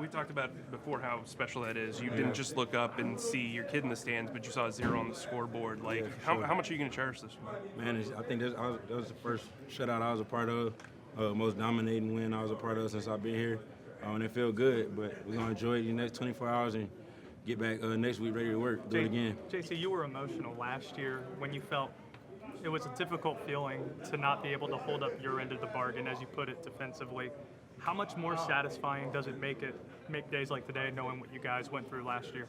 we talked about before how special that is. You didn't just look up and see your kid in the stands, but you saw a 0 on the scoreboard. Like, how much are you going to cherish this one? Man, I think that was the first shutout I was a part of, most dominating win I was a part of since I've been here. And it felt good, but we're going to enjoy the next 24 hours and get back next week ready to work, do it again. Jaycee, you were emotional last year when you felt it was a difficult feeling to not be able to hold up your end of the bargain, as you put it, defensively. How much more satisfying does it make days like today knowing what you guys went through last year?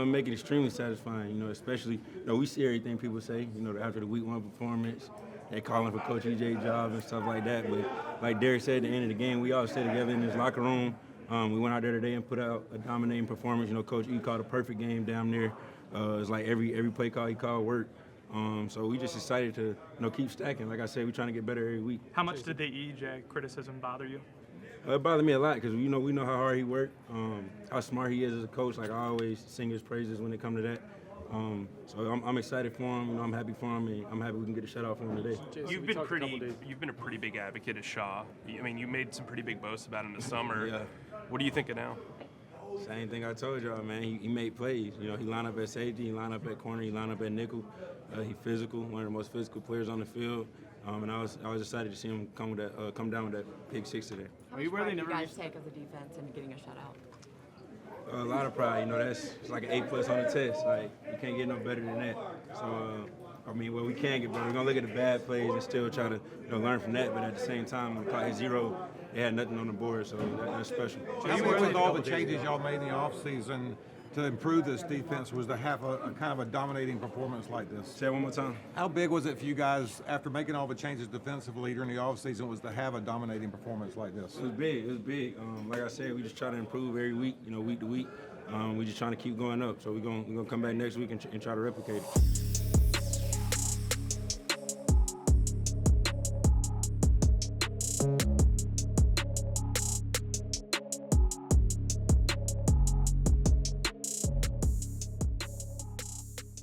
Make it extremely satisfying, especially, we see everything people say, after the week 1 performance, they're calling for Coach EJ's job and stuff like that. But like Derek said, at the end of the game, we all stayed together in this locker room. We went out there today and put out a dominating performance. Coach E called a perfect game down there. It's like every play call he called worked. So we just excited to keep stacking. Like I said, we're trying to get better every week. How much did the EJ criticism bother you? It bothered me a lot because we know how hard he worked, how smart he is as a coach. Like, I always sing his praises when it comes to that. So I'm excited for him. I'm happy for him, and I'm happy we can get a shutout for him today. You've been a pretty big advocate of Shaw. I mean, you made some pretty big boasts about him this summer. Yeah. What do you think of now? Same thing I told y'all, man. He made plays. He lined up at safety, he lined up at corner, he lined up at nickel. He physical, one of the most physical players on the field. And I was excited to see him come down with that pick 6 today. How much pride do you guys take of the defense and getting a shutout? A lot of pride. It's like an A+ on the test. Like, you can't get no better than that. So, we can get better. We're gonna look at the bad plays and still try to learn from that. But at the same time, when the clock hit 0, they had nothing on the board, so that's special. With all the changes y'all made in the offseason to improve this defense, was to have a kind of a dominating performance like this? Say it one more time. How big was it for you guys, after making all the changes defensively during the offseason, was to have a dominating performance like this? It was big. Like I said, we just try to improve every week, week to week. We're just trying to keep going up. So we're gonna come back next week and try to replicate it.